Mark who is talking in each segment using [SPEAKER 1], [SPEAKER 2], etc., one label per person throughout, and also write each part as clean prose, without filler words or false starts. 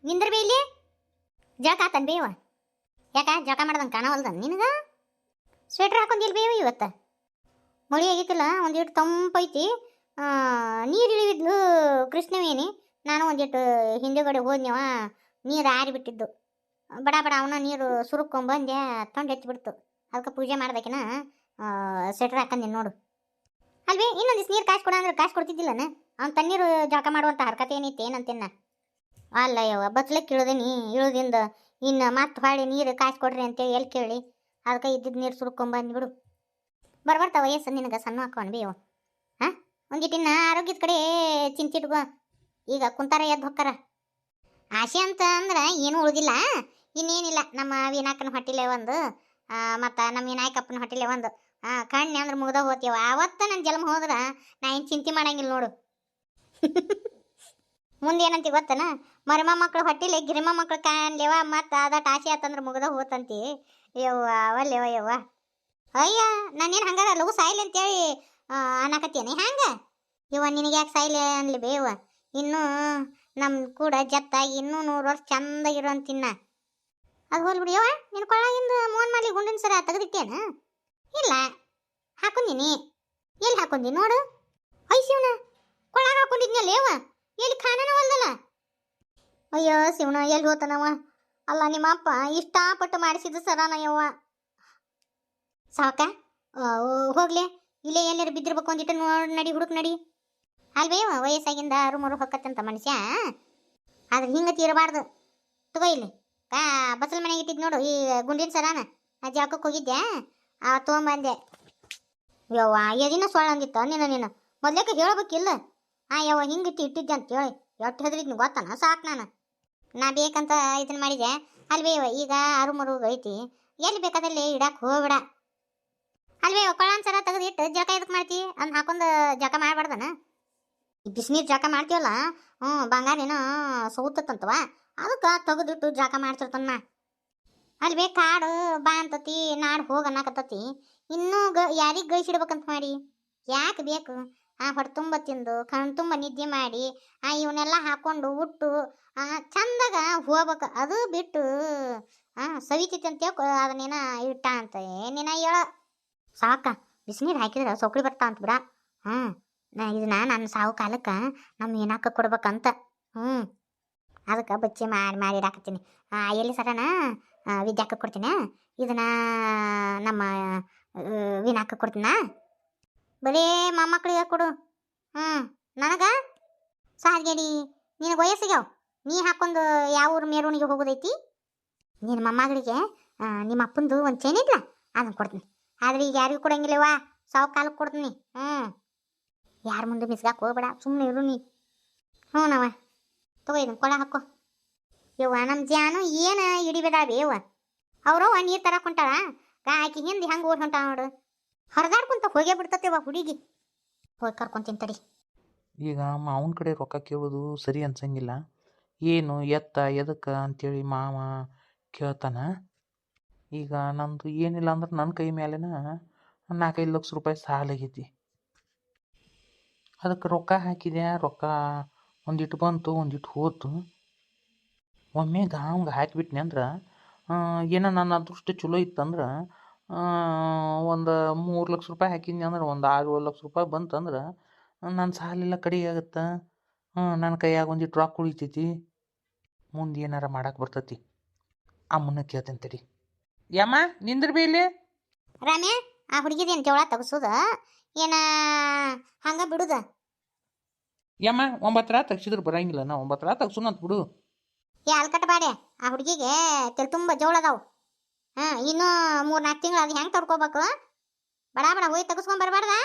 [SPEAKER 1] ನಿಂದ್ರ ಬೇ ಇಲ್ಲಿ ಜಳಕ ಆತನ್ ಬೇವ ಯಾಕ ಜಳಕ ಮಾಡ್ದಂಗೆ ಕಾಣವಲ್ದ ನಿನಗ ಸ್ವೆಟ್ರ್ ಹಾಕೊಂಡಿಲ್ ಬೇವ ಇವತ್ತು ಮಳಿ ಆಗೈತಿಲ್ಲ ಒಂದಿಟ್ಟು ತಂಪೈತಿ ನೀರು ಇಳಿವಿದ್ಲು ಕೃಷ್ಣವೇಣಿ ನಾನು ಒಂದಿಟ್ಟು ಹಿಂದೆಗಡೆ ಹೋದ್ನವ ನೀರು ಆರಿಬಿಟ್ಟಿದ್ದು ಬಡ ಬಡ ಅವನ ನೀರು ಸುರುಕೊಂಬಂದೆ ತೊಂಡು ಹೆಚ್ಚಿಬಿಡ್ತು ಅದಕ್ಕೆ ಪೂಜೆ ಮಾಡ್ಬೇಕಿನ ಸ್ವೆಟ್ರ್ ಹಾಕಂದಿನಿ ನೋಡು ಅಲ್ವೇ ಇನ್ನೊಂದು ದಿವ್ಸ ನೀರು ಕಾಸು ಕೊಡ ಅಂದ್ರೆ ಕಾಸು ಕೊಡ್ತಿದ್ದಿಲ್ಲನ ಅವ್ನು ತಣ್ಣೀರು ಜಳಕ ಮಾಡುವಂಥ ಹರ್ಕತೆ ಏನೈತೆ ಏನಂತೇನ ಅಲ್ಲ ಯವ್ವ ಬತ್ಲಕ್ಕೆ ಇಳಿದೀನಿ ಇಳಿದಿಂದ ಇನ್ನು ಮತ್ತೆ ಹೊಳ್ಳಿ ನೀರು ಕಾಸು ಕೊಡ್ರಿ ಅಂತೇಳಿ ಎಲ್ಲಿ ಕೇಳಿ ಅದಕ್ಕೆ ಇದ್ದಿದ್ದು ನೀರು ಸುರ್ಕೊಂಬಂದ್ಬಿಡು ಬರ್ಬರ್ತಾವ ವಯಸ್ಸು ನಿನಗೆ ಸಣ್ಣ ಹಾಕೊಂಡು ಬೇವು ಹಾಂ ಒಂದಿಟ್ಟಿನ ಆರೋಗ್ಯದ ಕಡೆ ಚಿಂತಿಟ್ಕೋ ಈಗ ಕುಂತಾರ ಎದ್ದು ಹೊಕ್ಕಾರ ಆಸೆ ಅಂತ ಅಂದ್ರೆ ಏನೂ ಉಳಿದಿಲ್ಲ ಇನ್ನೇನಿಲ್ಲ ನಮ್ಮ ವಿನಾಯಕನ ಹೊಟ್ಟಿಲೆ ಒಂದು ಮತ್ತು ನಮ್ಮ ವಿನಾಯಕಪ್ಪನ ಹೊಟ್ಟಿಲೆ ಒಂದು ಕಣ್ಣೆ ಅಂದ್ರೆ ಮುಗ್ದ ಹೋಗ್ತೀವ ಆವತ್ತ ನನ್ನ ಜನ್ಮ ಹೋದ್ರೆ ನಾ ಏನು ಚಿಂತೆ ಮಾಡಂಗಿಲ್ಲ ನೋಡು ಮುಂದೆ ಏನಂತ ಗೊತ್ತನ ಮರಿಮ ಮಕ್ಳು ಹೊಟ್ಟಿಲೆ ಗಿರಿಮ ಮಕ್ಳು ಕಾಣ್ಲೇವ ಮತ್ತು ಅದಟ್ಟು ಆಸೆ ಆತಂದ್ರೆ ಮುಗ್ದ ಹೋತಂತಿ ಯವ್ವ ಅವಲ್ಲೇವ ಯವ್ವ ಅಯ್ಯ ನಾನೇನು ಹಂಗಾರ ಲಘು ಸಾಯಿಲೆ ಅಂತೇಳಿ ಅನ್ನಕತ್ತೇನೆ ಹಂಗೆ ಇವ ನಿನಗೆ ಯಾಕೆ ಸಾಯಿಲೆ ಅನ್ಲಿ ಬೇವ ಇನ್ನೂ ನಮ್ಮ ಕೂಡ ಜತ್ತಾಗಿ ಇನ್ನೂ 100 ವರ್ಷ ಚಂದಾಗಿರೋ ಅಂತಿನ್ನ ಅದು ಹೋಲ್ಬಿಡಿ ಯವ್ವ ನಿನ್ನ ಕೊಳ್ಳಾಗಿಂದ ಮೋಹನ್ ಮಾಲಿ ಗುಂಡಿನ ಸರ ತೆಗೆದಿಟ್ಟೇನ ಇಲ್ಲ ಹಾಕೊಂಡಿನಿ ಎಲ್ಲಿ ಹಾಕೊಂಡಿ ನೋಡು ಶಿವನ ಕೊಳಾಗ ಹಾಕೊಂಡಿದ್ನಲ್ಲ ಯವ್ವ ಎಲ್ಲಿ ಖಾನವಲ್ದಲ್ಲ ಅಯ್ಯೋ ಶಿವನ ಎಲ್ಲಿ ಹೋತನವ ಅಲ್ಲ ನಿಮ್ಮ ಅಪ್ಪ ಇಷ್ಟಪಟ್ಟು ಮಾಡಿಸಿದ ಸರಾನ ಯವ್ವ ಸಾಕ ಹೋಗ್ಲಿ ಇಲ್ಲೇ ಎಲ್ಲರೂ ಬಿದ್ದಿರ್ಬೇಕು ಅಂದಿಟ್ಟು ನೋಡಿ ನಡಿ ಹುಡುಕ್ ನಡಿ ಅಲ್ವೇವ ವಯಸ್ಸಾಗಿಂದ 6 ಹೊಕ್ಕತ್ತಂತ ಮನುಷ್ಯ ಆದ್ರೆ ಹಿಂಗತಿ ಇರಬಾರ್ದು ತಗೋ ಇಲ್ಲಿ ಬಸಲ್ ಮನೆಗೆ ಇಟ್ಟಿದ್ದು ನೋಡು ಈ ಗುಂಡಿನ ಸರಾನ ಆ ಜಾಕಕ್ಕೆ ಹೋಗಿದ್ದೆ ತೊಗೊಂಬಂದೆ ಯವ್ವ ಎದಿನ ಸೊಳ್ಳ ಅಂದಿತ್ತ ನೀನು ಮೊದ್ಲೇಕ ಹೇಳ್ಬೇಕಿಲ್ಲ ಯವ್ವ ಹಿಂಗಿಟ್ಟು ಇಟ್ಟಿದ್ದೆ ಅಂತ ಹೇಳಿ ಎಷ್ಟು ಹೆದ್ರಿದ್ನಿ ಗೊತ್ತಾನ ಸಾಕು ನಾ ಬೇಕಂತ ಇದನ್ನ ಮಾಡಿದೆ ಅಲ್ವೇವ ಈಗ 6 ಐತಿ ಎಲ್ಲಿ ಬೇಕಾದಲ್ಲಿ ಇಡಕ್ಕೆ ಹೋಗ್ಬೇಡ ಅಲ್ವೇ ಕೊಳಾನ್ ಸರ ತೆಗೆದಿಟ್ಟು ಜಳಕ ಇದಕ್ಕೆ ಮಾಡ್ತಿ ಅಂದ್ ಹಾಕೊಂಡು ಜಳಕ ಮಾಡಬಾರ್ದನ ಬಿಸಿನೀರು ಜಳಕ ಮಾಡ್ತೀವಲ್ಲ ಬಂಗಾರೇನೋ ಸೌತತ್ತಂತವ ಅದಕ್ಕೆ ತೆಗೆದಿಟ್ಟು ಜಳಕ ಮಾಡ್ತಿರ್ತಾನ ಅಲ್ವೇ ಕಾಡು ಬಾ ಅಂತತಿ ನಾಡು ಹೋಗಿ ಅನ್ನಕತ್ತತಿ ಇನ್ನೂ ಯಾರಿಗೆ ಗಳಿಸಿಡ್ಬೇಕಂತ ಮಾಡಿ ಯಾಕೆ ಬೇಕು ಹೊಟ್ಟೆ ತುಂಬ ತಿಂದು ಕಣ್ ತುಂಬ ನಿದ್ದೆ ಮಾಡಿ ಇವನ್ನೆಲ್ಲ ಹಾಕ್ಕೊಂಡು ಉಟ್ಟು ಚಂದಾಗ ಹೋಗ್ಬೇಕು ಅದು ಬಿಟ್ಟು ಸವಿತೈತಿ ಅಂತೇಳಿ ಅದನ್ನೇನ ಇಟ್ಟ ಅಂತ ಏನೇನ ಹೇಳ ಸಾಕ ಬಿಸಿನೀರು ಹಾಕಿದ್ರೆ ಸೊಕ್ಳಿ ಬರ್ತಾ ಅಂತ ಬಿಡ ಇದನ್ನ ನನ್ನ ಸಾವು ಕಾಲಕ್ಕೆ ನಮ್ಮ ಏನಾಕ ಕೊಡ್ಬೇಕಂತ ಅದಕ್ಕೆ ಬಚ್ಚಿ ಮಾಡಿ ಇಡಾಕತ್ತೀನಿ ಎಲ್ಲಿ ಸರನ ವಿದ್ಯಾಕ ಕೊಡ್ತೀನಿ ಇದನ್ನ ನಮ್ಮ ವಿನಾಕ ಕೊಡ್ತೀನ ಬರೀ ಮೊಮ್ಮಕ್ಳಿಗೆ ಕೊಡು ನನಗೆ ಸಾಧ್ಗೇಡಿ ನಿನಗೆ ವಯಸ್ಸಿಗ್ಯಾವ ನೀ ಹಾಕೊಂಡು ಯಾವ ಊರು ಮೇರೂಣಿಗೆ ಹೋಗೋದೈತಿ ನಿನ್ನ ಮೊಮ್ಮಗಳಿಗೆ ನಿಮ್ಮ ಅಪ್ಪಂದು ಒಂದು ಚೈನ್ ಇದ್ಲ ಅದನ್ನು ಕೊಡ್ತೀನಿ ಆದ್ರೆ ಈಗ ಯಾರಿಗೂ ಕೊಡಂಗಿಲ್ಲವಾ ಸಾವು ಕಾಲಕ್ಕೆ ಕೊಡ್ತೀನಿ ಯಾರ ಮುಂದೆ ಮಿಸ್ಗಾಕ್ ಹೋಗ್ಬೇಡ ಸುಮ್ಮನೆ ಇರು ನೀ ನವ ತಗೋ ಇದನ್ನು ಕೊಳ ಹಾಕೋ ಯವ್ವ ನಮ್ಮ ಜಾನು ಏನು ಹಿಡಿಬೇದಾವೆ ಯವ್ವ ಅವ್ರವ್ವ ನೀರು ತರಕ್ಕೆ ಹೊಂಟಾಳ ಹಾಕಿ ಹಿಂದೆ ಹೆಂಗೆ ಓಡ್ ಹೊಂಟಾಳ ನೋಡು ಹೊರದಾಡ್ಕೊಂತ ಹೋಗೇ ಬಿಡ್ತತೆವ ಹುಡುಗಿ ಹೋಗಿ ಕರ್ಕೊಂತೀನಿ ತಡಿ
[SPEAKER 2] ಈಗ ಮಾವನ ಕಡೆ ರೊಕ್ಕ ಕೇಳೋದು ಸರಿ ಅನ್ಸಂಗಿಲ್ಲ ಏನು ಎತ್ತ ಎದಕ್ಕೆ ಅಂತೇಳಿ ಮಾವ ಕೇಳ್ತಾನ ಈಗ ನಂದು ಏನಿಲ್ಲ ಅಂದ್ರೆ ನನ್ನ ಕೈ ಮೇಲೆನ 4-5 ಲಕ್ಷ ರೂಪಾಯಿ ಸಾಲ ಆಗೈತಿ ಅದಕ್ಕೆ ರೊಕ್ಕ ಹಾಕಿದೆ ರೊಕ್ಕ ಒಂದಿಟ್ಟು ಬಂತು ಒಂದಿಟ್ಟು ಹೋತು ಒಮ್ಮೆ ಗಾಂವ್ಗೆ ಹಾಕಿಬಿಟ್ನಿ ಅಂದ್ರೆ ಏನೋ ನನ್ನ ಅದೃಷ್ಟ ಚಲೋ ಇತ್ತಂದ್ರೆ ಒಂದು 3 ಲಕ್ಷ ರೂಪಾಯಿ ಹಾಕಿದ್ನಿ ಅಂದ್ರೆ ಒಂದು 6-7 ಲಕ್ಷ ರೂಪಾಯಿ ಬಂತಂದ್ರೆ ನನ್ನ ಸಾಲೆಲ್ಲ ಕಡಿಮೆ ಆಗುತ್ತೆ ನನ್ನ ಕೈಯಾಗ ಒಂದಿಟ್ಟು ರೊಕ್ಕ ಉಳಿತೈತಿ ಮುಂದೆ ಏನಾರ ಮಾಡಕ್ಕೆ ಬರ್ತೈತಿ ಅಮ್ಮನ ಕೇಳ್ತೇನೆ ತಡಿ ಯಮ್ಮ ನಿಂದ್ರ ಬೇಲಿ
[SPEAKER 1] ರಾಮ್ಯ ಆ ಹುಡುಗಿದೇನು ಜೋಳ ತೆಗ್ಸೋದ ಏನ ಹಂಗ ಬಿಡುದ
[SPEAKER 2] ಯಮ್ಮ 9 ತೆಗ್ಸಿದ್ರೆ ಬರಂಗಿಲ್ಲ ನಾ 9 ತೆಗ್ಸೋಣ ಅಂತ ಬಿಡು
[SPEAKER 1] ಅಲ್ಕಟ್ಬಾಡೆ ಆ ಹುಡುಗಿಗೆ ತೆಲ್ ತುಂಬ ಜೋಳ ಅದಾವು ಇನ್ನೂ 3-4 ತಿಂಗಳು ಅದು ಹೆಂಗೆ ತಡ್ಕೋಬೇಕು ಬಡ ಬಡ ಹೋಗಿ ತೆಗಿಸ್ಕೊಂಡ್ ಬರಬಾರ್ದ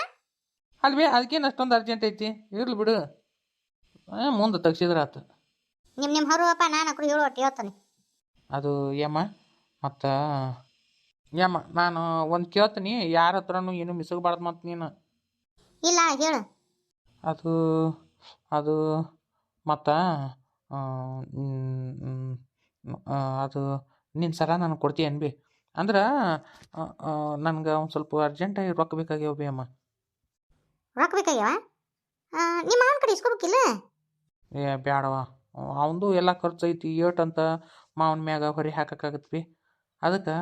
[SPEAKER 2] ಅಲ್ವೇ ಅದಕ್ಕೇನು ಅಷ್ಟೊಂದು ಅರ್ಜೆಂಟ್ ಐತಿ ಇರ್ಲಿ ಬಿಡು ಮುಂದೆ ತೆಗ್ಸಿದ್ರೆ ಆತು
[SPEAKER 1] ನಿಮ್ಮ ಹೊರವಪ್ಪ ನಾನು ಅಕ್ರು ಹೇಳು ಒಟ್ಟು ಹೇಳ್ತಾನೆ
[SPEAKER 2] ಅದು ಯಮ್ಮ ಮತ್ತು ಯಮ್ಮ ನಾನು ಒಂದು ಕೇಳ್ತೀನಿ ಯಾರ ಹತ್ರನೂ ಏನು ಮಿಸಗಬಾರ್ದು ಮತ್ತು ನೀನು
[SPEAKER 1] ಇಲ್ಲ ಹೇಳು
[SPEAKER 2] ಅದು ಮತ್ತು ಅದು ನಿನ್ನ ಸರ ನನಗೆ ಕೊಡ್ತೀಯನ್ ಬಿ ಅಂದ್ರೆ ನನಗೆ ಒಂದು ಸ್ವಲ್ಪ ಅರ್ಜೆಂಟಾಗಿ ರೊಕ್ಕ ಬೇಕಾಗ್ಯಾವ ಬಿ ಅಮ್ಮ
[SPEAKER 1] ರೊಕ್ಕ ಬೇಕಾಗ್ಯಾವ ನಿಮ್ಮ ಅವನ ಕಡೆ ಇಸ್ಕೋಬೇಕಿಲ್ಲ
[SPEAKER 2] ಏ ಬ್ಯಾಡವ ಅವಂದು ಎಲ್ಲ ಖರ್ಚು ಐತಿ ಏಟಂತ ಮಾವನ ಮ್ಯಾಗ ಹೊರೆ ಹಾಕಕ್ಕಾಗತ್ತೆ ಬಿ ಅದಕ್ಕೆ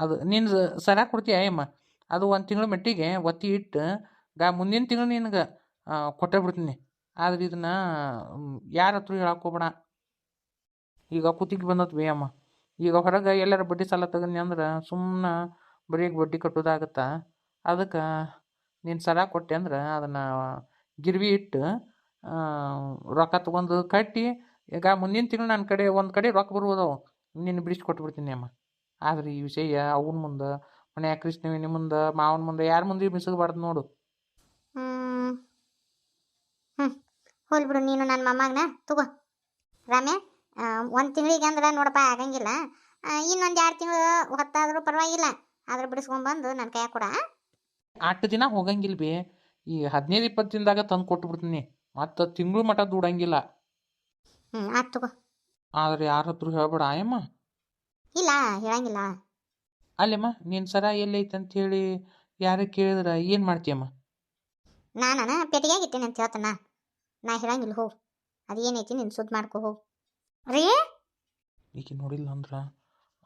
[SPEAKER 2] ಅದು ನಿನ್ನ ಸರ ಕೊಡ್ತೀಯ ಅಯ್ಯಮ್ಮ ಅದು ಒಂದು ತಿಂಗಳ ಮಟ್ಟಿಗೆ ಒತ್ತಿ ಇಟ್ಟು ಮುಂದಿನ ತಿಂಗಳು ನಿನಗೆ ಕೊಟ್ಟೇ ಬಿಡ್ತೀನಿ ಆದ್ರೆ ಇದನ್ನು ಯಾರ ಹತ್ರ ಹೇಳಕ್ಕೆ ಹೋಗ್ಬೇಡ ಈಗ ಕುತ್ತಿಗೆ ಬಂದತ್ ಬಿ ಅಮ್ಮ ಈಗ ಹೊರಗೆ ಎಲ್ಲರ ಬಡ್ಡಿ ಸಾಲ ತಗೊಂಡಿ ಅಂದ್ರೆ ಸುಮ್ಮನೆ ಬರೀ ಬಡ್ಡಿ ಕಟ್ಟೋದಾಗತ್ತಾ ಅದಕ್ಕೆ ನೀನು ಸರ ಕೊಟ್ಟೆ ಅಂದ್ರೆ ಅದನ್ನು ಗಿರ್ವಿ ಇಟ್ಟು ರೊಕ್ಕ ತೊಗೊಂಡು ಕಟ್ಟಿ ಈಗ ಮುಂದಿನ ತಿಂಗಳು ನನ್ನ ಕಡೆ ಒಂದು ಕಡೆ ರೊಕ್ಕ ಬರ್ಬೋದವು ನಿನ್ನ ಬಿಡಿಸಿ ಕೊಟ್ಬಿಡ್ತೀನಿ ಅಮ್ಮ ಆದ್ರೆ ಈ ವಿಷಯ ಅವನ ಮುಂದೆ ಮನ್ಯಾಗ ಕೃಷ್ಣವೇಣಿ ಮುಂದೆ ಮಾವನ ಮುಂದೆ ಯಾರ ಮುಂದೆ ಮಿಸಗಬಾರ್ದು ನೋಡು.
[SPEAKER 1] ಹ್ಞೂ ಹೋಲ್ ಬಿಡು ನೀನು ನನ್ನ ಮೊಮ್ಮಗನ ತಗೋ ರಾಮ್ಯ. ಒಂದು ತಿಂಗಳಿಗೆ ಅಂದ್ರೆ ನೋಡಪ್ಪ ಆಗಂಗಿಲ್ಲ, ಇನ್ನೊಂದು 2 ತಿಂಗಳು ಹೊತ್ತಾದರೂ ಪರವಾಗಿಲ್ಲ, ಆದ್ರೆ ಬಿಡಿಸ್ಕೊಂಬಂದು ನನ್ನ ಕೈಯಾಗ ಕೊಡ.
[SPEAKER 2] 8 ದಿನ ಹೋಗಂಗಿಲ್ಲ ಬಿ ಈ 15-20 ದಿನದಾಗ ತಂದು ಕೊಟ್ಬಿಡ್ತೀನಿ ಮತ್ತು ತಿಂಗಳು ಮಟ ದುಡಂಗಿಲ್ಲ.
[SPEAKER 1] ಆಯ್ತು ತಗೋ.
[SPEAKER 2] ಆದ್ರೆ ಯಾರ ಹತ್ರ ಹೇಳ್ಬೇಡ ಆಯಮ್ಮ.
[SPEAKER 1] ಇಲ್ಲ ಹೇಳಂಗಿಲ್ಲ.
[SPEAKER 2] ಅಲ್ಲಮ್ಮ ನಿನ್ನ ಸರ ಎಲ್ಲೈತೆ ಅಂತ ಹೇಳಿ ಯಾರಿಗೆ ಕೇಳಿದ್ರೆ ಏನು ಮಾಡ್ತೀಯಮ್ಮ?
[SPEAKER 1] ನಾನು ಪೆಟ್ಟಿಗೆಯಾಗ ಇಟ್ಟೇನೆ ಅಂತ ಹೇಳ್ತಾನ, ನಾ ಹೇಳಂಗಿಲ್ಲ. ಹೋಗು, ಅದು ಏನೈತಿ ನೀನು ಸುದ್ದಿ ಮಾಡ್ಕೊ ಹೋಗು. ರೀ
[SPEAKER 2] ಈಗ ನೋಡಿಲ್ಲ ಅಂದ್ರೆ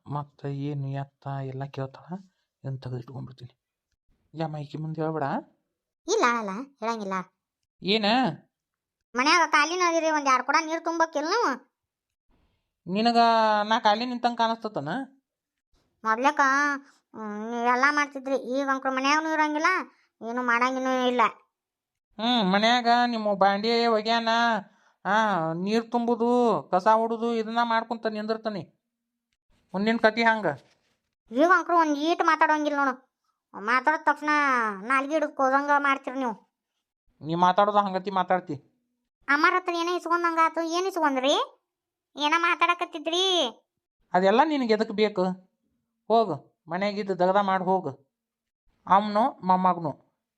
[SPEAKER 2] ಮತ್ತು ಏನು ಎತ್ತ ಎಲ್ಲ ಕೇಳ್ತಾಳ, ಇದನ್ನು ತೆಗೆದು ಇಟ್ಕೊಂಡ್ಬಿಡ್ತೀನಿ. ಯಮ್ಮ ಈಕಿ ಮುಂದೆ ಹೇಳ್ಬೇಡ.
[SPEAKER 1] ಇಲ್ಲ ಅಲ್ಲ ಹೇಳಂಗಿಲ್ಲ.
[SPEAKER 2] ಏನ
[SPEAKER 1] ಮನ್ಯಾಗ ಕಾಲಿನ ಅದಿರಿ, ಒಂದು 2 ಕೊಡ ನೀರು ತುಂಬಕ್ಕಿಲ್ಲ ನೀವು?
[SPEAKER 2] ನಿನಗೆ ನಾ ಖಾಲಿ ನಿಂತಂಗೆ ಕಾಣಿಸ್ತತನ?
[SPEAKER 1] ಮೊದ್ಲಕ್ಕ ನೀವೆಲ್ಲ ಮಾಡ್ತಿದ್ರಿ, ಈಗ ಅಂಕ್ರು ಮನ್ಯಾಗೂ ಇರಂಗಿಲ್ಲ, ಏನು ಮಾಡಂಗಿನೂ ಇಲ್ಲ.
[SPEAKER 2] ಮನ್ಯಾಗ ನಿಮ್ಮ ಬಾಂಡಿ ಒಗ್ಯಾನ ನೀರು ತುಂಬುದು ಕಸ ಹೊಡುದು ಇದನ್ನ ಮಾಡ್ಕೊಂತ ನಿಂದಿರ್ತಾನೆ. ಮುಂದಿನ ಕತಿ ಹಂಗೆ.
[SPEAKER 1] ಈಗ ಅಂಕ್ರು ಒಂದು ಈಟ್ ಮಾತಾಡೋಂಗಿಲ್ಲ ನೋಡು, ಮಾತಾಡಿದ ತಕ್ಷಣ ನಾಲ್ಗೆ ಹಿಡಿದು ಕೋದಂಗ ಮಾಡ್ತೀರಿ ನೀವು.
[SPEAKER 2] ನೀ ಮಾತಾಡೋದು ಹಂಗತಿ ಮಾತಾಡ್ತಿ.
[SPEAKER 1] ಅಮ್ಮಾರ ಹತ್ರ ಏನೋ ಇಸ್ಕೊಂಡಂಗಾತು. ಏನು ಇಸ್ಕೊಂಡ್ರಿ? ಏನೋ ಮಾತಾಡಕತ್ತಿದ್ರಿ.
[SPEAKER 2] ಅದೆಲ್ಲ ನಿನಗೆ ಎದಕ್ಕೆ ಬೇಕು? ಹೋಗು ಮನೆಯಾಗಿದ್ದು ದಗದ ಮಾಡಿ ಹೋಗು. ಅಮ್ಮನು ಮೊಮ್ಮಗನು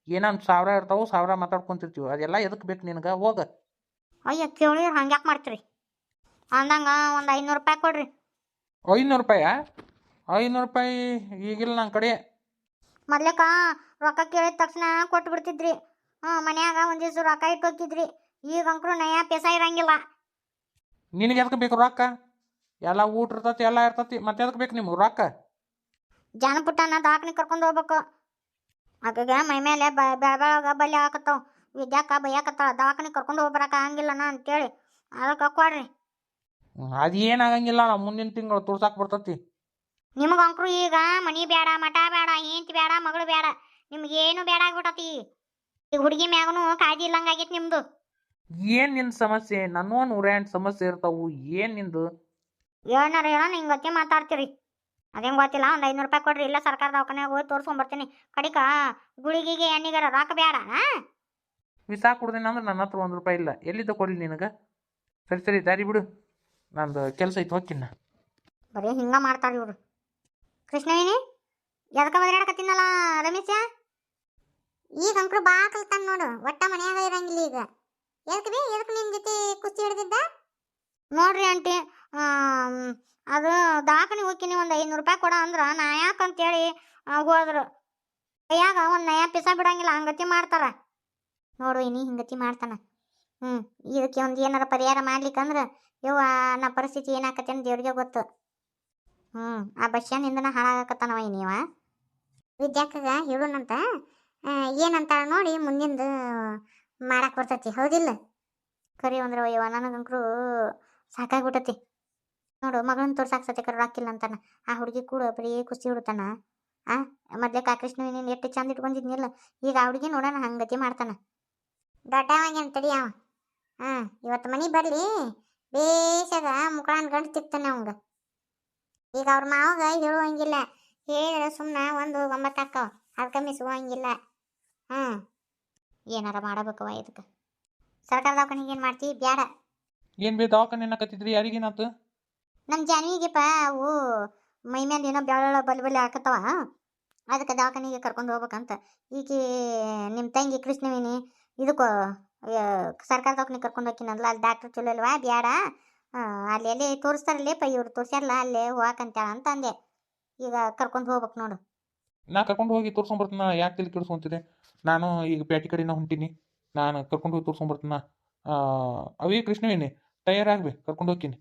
[SPEAKER 2] ಏನೊಂದು 1000 ಇರ್ತಾವೆ, 1000 ಮಾತಾಡ್ಕೊಂತಿರ್ತೀವಿ, ಅದೆಲ್ಲ ಎದಕ್ಕೆ ಬೇಕು ನಿನಗೆ? ಹೋಗ.
[SPEAKER 1] ಅಯ್ಯ ಕೇಳಿದ್ರೆ ಹಂಗ್ಯಾಕೆ ಮಾಡ್ತೀರಿ? ಅಂದಂಗ ಒಂದು 500 ರೂಪಾಯಿ ಕೊಡ್ರಿ.
[SPEAKER 2] 500 ರೂಪಾಯಾ? 500 ರೂಪಾಯಿ ಈಗಿಲ್ಲ ನನ್ನ ಕಡೆ.
[SPEAKER 1] ಮೊದ್ಲಕ್ಕ ರೊಕ್ಕ ಕೇಳಿದ ತಕ್ಷಣ ಕೊಟ್ಟು ಬಿಡ್ತಿದ್ರಿ. ಮನ್ಯಾಗ ಒಂದು ದಿವ್ಸ ರೊಕ್ಕ ಇಟ್ಟು ಹೋಗಿದ್ರಿ. ಈಗ ಅಂಕ್ರು ನಯ ಪೆಸ ಇರಂಗಿಲ್ಲ.
[SPEAKER 2] ನಿನಗೆ ಎದಕ್ಕೆ ಬೇಕು ರೊಕ್ಕ? ಎಲ್ಲ ಊಟ ಇರ್ತತಿ ಎಲ್ಲ ಇರ್ತತಿ, ಮತ್ತೆ ಎದಕ್ಕೆ ಬೇಕು ನಿಮ್ಗೆ ರೊಕ್ಕ?
[SPEAKER 1] ಜಾನಪುಟ್ಟನ ದಾಖಲೆ ಕರ್ಕೊಂಡು ಹೋಗ್ಬೇಕು. ಆಕೆಗೆ ಮೈ ಮೇಲೆ ಬೆಳಬೆಳಗ ಬಲಿ ಹಾಕತ್ತಾವ, ವಿದ್ಯಾಕ ಬೈಯಾಕತ್ತಾಳ, ದವಾಖಾನೆ ಕರ್ಕೊಂಡು ಹೋಗ್ಬರಕ ಆಗಂಗಿಲ್ಲನ ಅಂತೇಳಿ ಅದಕ್ಕೆ ಕೊಡ್ರಿ.
[SPEAKER 2] ಅದು ಏನಾಗಂಗಿಲ್ಲ, ನಾವು ಮುಂದಿನ ತಿಂಗಳು ತೋರ್ಸಾಕ್ ಬರ್ತತಿ.
[SPEAKER 1] ನಿಮಗೆ ಅಂಕ್ರು ಈಗ ಮನಿ ಬೇಡ, ಮಠ ಬೇಡ, ಹೆಂಡತಿ ಬೇಡ, ಮಗಳು ಬೇಡ, ನಿಮ್ಗೇನು ಬೇಡ ಆಗ್ಬಿಟ್ಟತಿ. ಈಗ ಹುಡುಗಿ ಮ್ಯಾಗನು ಕಾಳಜಿ ಇಲ್ಲಂಗಾಗೈತಿ ನಿಮ್ದು.
[SPEAKER 2] ಏನು ನಿನ್ನ ಸಮಸ್ಯೆ? ನನ್ನೂ 108 ಸಮಸ್ಯೆ ಇರ್ತಾವು, ಏನು ನಿಂದು?
[SPEAKER 1] ಏನಾರ ಹೇಳೋ ಹಿಂಗೆ ಗತಿ ಮಾತಾಡ್ತೀರಿ. ಅದೇನು ಗೊತ್ತಿಲ್ಲ, ಒಂದು 500 ರೂಪಾಯಿ ಕೊಡ್ರಿ, ಇಲ್ಲ ಸರ್ಕಾರ ದವಾಖಾನೆಗೆ ಹೋಗಿ ತೋರಿಸ್ಕೊಂಬರ್ತೀನಿ. ಕಡಿಕ ಗುಳಿಗೆಗೆ ಎಣ್ಣಿಗಾರ ರೊಕ್ಕ ಬೇಡ.
[SPEAKER 2] ವಿಸಾ ಕೊಡ್ತೀನಿ ಅಂದ್ರೆ ನನ್ನ ಹತ್ರ 1 ರೂಪಾಯಿ ಇಲ್ಲ, ಎಲ್ಲಿದ್ದ ಕೊಡಲಿ ನಿನಗೆ? ಸರಿ ಸರಿ ದಾರಿ ಬಿಡು, ನಂದು ಕೆಲಸ ಐತೆ ಹೋಗ್ತೀನಿ.
[SPEAKER 1] ಬರೀ ಹಿಂಗೆ ಮಾಡ್ತಾರೆ ಇವರು. ಕೃಷ್ಣವೇಣಿ ಎದಕ್ಕೆ ಬದಲಾಡಕತ್ತೀನಲ್ಲ ರಮೇಶ? ಈಗ ಅಂಕ್ರು ಬಾ ಕಲ್ತಾನ ನೋಡು, ಒಟ್ಟ ಮನ್ಯಾಗ ಇರಂಗಿಲ್ಲ ಈಗ. ಎದಕ್ಕೆ ನಿನ್ನ ಜೊತೆ ಕುಸ್ತಿ ಹಿಡ್ದಿದ್ದ ನೋಡ್ರಿ ಆಂಟಿ. ಅದು ದವಾಖಾನೆ ಹೋಗ್ತೀನಿ, ಒಂದು 500 ರೂಪಾಯಿ ಕೊಡ ಅಂದ್ರೆ ನಾ ಯಾಕಂತೇಳಿ ಹೋದ್ರು. ಕೈಯಾಗ ಒಂದು ನಯ ಪಿಸ ಬಿಡಂಗಿಲ್ಲ, ಹಂಗತಿ ಮಾಡ್ತಾರ ನೋಡು. ಇನಿ ಹಿಂಗತಿ ಮಾಡ್ತಾನ. ಇದಕ್ಕೆ ಒಂದು ಏನಾರ ಪರಿಹಾರ ಮಾಡ್ಲಿಕ್ಕಂದ್ರೆ ಯವ್ವ ನಾ ಪರಿಸ್ಥಿತಿ ಏನಾಕತಿ ಅಂತ ದೇವ್ರಿಗೆ ಗೊತ್ತು. ಆ ಬಸ್ಯಾನಿಂದನ ಹಾಳಾಗಕತ್ತಾನವ ನೀವ. ವಿದ್ಯಾಕಗ ಹೇಳೋಣಂತ ಏನಂತ ನೋಡಿ ಮುಂದಿಂದು ಮಾಡಕ್ಕೆ ಬರ್ತೈತಿ, ಹೌದಿಲ್ಲ? ಕರಿ ಅಂದ್ರೆ ಯವ್ವ ನನಗಂಕ್ರು ಸಾಕಾಗ್ಬಿಟ್ಟತಿ ನೋಡು. ಮಗಳನ್ನ ತೋರ್ಸಾಕ್ ಸತ್ಯ ರೊಕ್ಕಿಲ್ಲ ಅಂತಾನ, ಆ ಹುಡುಗಿ ಕೂಡ ಬರೀ ಕುಸ್ತಿ ಹುಡುತಾನ. ಮೊದ್ಲೇ ಕೃಷ್ಣವೇಣಿ ಎಷ್ಟು ಚಂದ ಇಟ್ಕೊಂಡಿದ್ನಿಲ್ಲ, ಈಗ ಆ ಹುಡುಗಿ ನೋಡೋಣ ಹಂಗತಿ ಮಾಡ್ತಾನ. ದೊಡ್ಡವಾಗ್ಯಾನ ತಡಿ ಅವ. ಇವತ್ತು ಮನೆ ಬರಲಿ, ಬೇಷಾಗ ಮುಕ್ಕಳನ್ನ ಗಂಟು ತಿಕ್ತಾನೆ ಅವಂಗ. ಈಗ ಅವ್ರ ಮಾವಾಗ ಹೇಳುವಂಗಿಲ್ಲ, ಹೇಳಿದ್ರೆ ಸುಮ್ಮನೆ 1-9 ಹಾಕವ, ಅದಕ್ಕೆ ಮಿಸುವಂಗಿಲ್ಲ. ಏನಾರ ಮಾಡಬೇಕವ ಇದಕ್ಕೆ. ಸರ್ಕಾರ ದವಾಖಾನಿಗೆ ಏನು ಮಾಡ್ತೀವಿ? ಬೇಡ.
[SPEAKER 2] ಏನು ಬೇ ದವಾಖಾನೆ ಕತ್ತಿದ್ರಿ? ಯಾರಿಗೇನಾತು?
[SPEAKER 1] ನಮ್ಮ ಜಾನ್ವಿಗೆಪ್ಪ ಅವು ಮೈ ಮೇಲೆ ಏನೋ ಬೆಳ ಬಲಿ ಹಾಕತ್ತವ, ಅದಕ್ಕೆ ದವಾಖಾನಿಗೆ ಕರ್ಕೊಂಡು ಹೋಗ್ಬೇಕಂತ. ಈಗ ನಿಮ್ಮ ತಂಗಿ ಕೃಷ್ಣವೇಣಿ ಇದಕ್ಕೆ ಸರ್ಕಾರ ದವಾಖಾನಿಗೆ ಕರ್ಕೊಂಡು ಹೋಗ್ತೀನಲ್ಲ, ಅಲ್ಲಿ ಡಾಕ್ಟ್ರ್ ಚಲೋ ಅಲ್ವಾ, ಬೇಡ ಅಲ್ಲಿ ಎಲ್ಲಿ ತೋರಿಸ್ತಾರಲ್ಲೇಪ್ಪ ಇವ್ರು ತೋರಿಸ್ಯಾರಲ್ಲ ಅಲ್ಲೇ ಹೋಗಕ್ಕಂತೇಳ ಅಂತ ಅಂದೆ. ಈಗ ಕರ್ಕೊಂಡು ಹೋಗ್ಬೇಕು ನೋಡು.
[SPEAKER 2] ನಾ ಕರ್ಕೊಂಡು ಹೋಗಿ ತೋರ್ಸ್ಕೊಂಬರ್ತೀನಿ. ಯಾಕೆ ತಿಳಿ ಕೆಡಿಸ್ಕೊಂತಿದೆ? ನಾನು ಈಗ ಪೇಟೆ ಕಡೆನ ಹೊಂಟೀನಿ, ನಾನು ಕರ್ಕೊಂಡು ಹೋಗಿ ತೋರ್ಸ್ಕೊಂಬರ್ತೀನಿ. ಅವಿ ಕೃಷ್ಣವೇಣಿ ತಯಾರಾಗ್ಬೇಕು ಕರ್ಕೊಂಡು ಹೋಗ್ತೀನಿ.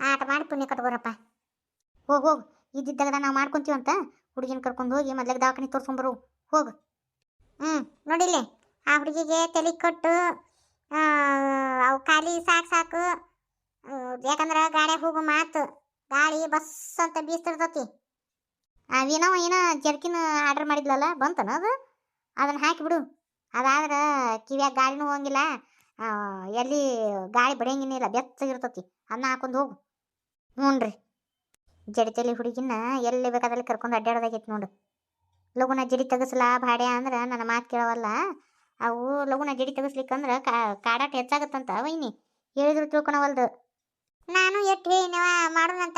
[SPEAKER 1] ಆಟ ಮಾಡಿ ಪುಣ್ಯ ಕಟ್ಕೋರಪ್ಪ. ಹೋಗ್ ಹೋಗ್, ಇದ್ದಿದ್ದಾಗ ನಾವು ಮಾಡ್ಕೊಂತೀವಂತ ಹುಡುಗಿನ ಕರ್ಕೊಂಡು ಹೋಗಿ ಮೊದ್ಲಿಗೆ ದವಾಖಾನೆ ತೋರ್ಸ್ಕೊಂಬರು. ಹೋಗು. ನೋಡಿಲ್ಲಿ ಆ ಹುಡುಗಿಗೆ ತಲೆ ಕಟ್ಟು, ಅವು ಖಾಲಿ ಸಾಕು ಸಾಕು. ಯಾಕಂದ್ರೆ ಗಾಡಿಯಾಗ ಹೋಗು ಮಾತು ಗಾಳಿ ಬಸ್ ಅಂತ ಬೀಸ್ತಿರ್ತತಿ. ಅವೇನೋ ಏನೋ ಜರ್ಕಿನ ಆರ್ಡರ್ ಮಾಡಿದ್ಲಲ್ಲ, ಬಂತನ ಅದು? ಅದನ್ನು ಹಾಕಿಬಿಡು. ಅದಾದ್ರೆ ಕಿವಿಯಾಗ ಗಾಳಿನೂ ಹೋಗಂಗಿಲ್ಲ, ಎಲ್ಲಿ ಗಾಳಿ ಬಡಿಯಂಗಿಲ್ಲ, ಬೆಚ್ಚಗಿರ್ತತಿ. ಅದನ್ನ ಹಾಕೊಂಡು ಹೋಗು. ಹ್ಞೂ ರೀ. ಜಡಿತಲಿ ಹುಡುಗಿನ ಎಲ್ಲಿ ಬೇಕಾದಲ್ಲಿ ಕರ್ಕೊಂಡು ಅಡ್ಡಾಡೋದಾಗೈತಿ ನೋಡು. ಲಗುನ ಜಡಿ ತೆಗಿಸ್ಲಾ ಭಾಡ್ಯ ಅಂದ್ರೆ ನನ್ನ ಮಾತು ಕೇಳವಲ್ಲ. ಅವು ಲಗುನ ಜಡಿ ತೆಗಿಸ್ಲಿಕ್ಕಂದ್ರೆ ಕಾಡಾಟ ಹೆಚ್ಚಾಗತ್ತಂತ ವೈನಿ ಹೇಳಿದ್ರು ತಿಳ್ಕೊಳವಲ್ದು. ನಾನು ಎಟ್ಟು ಏನವ ಮಾಡೋಣಂತ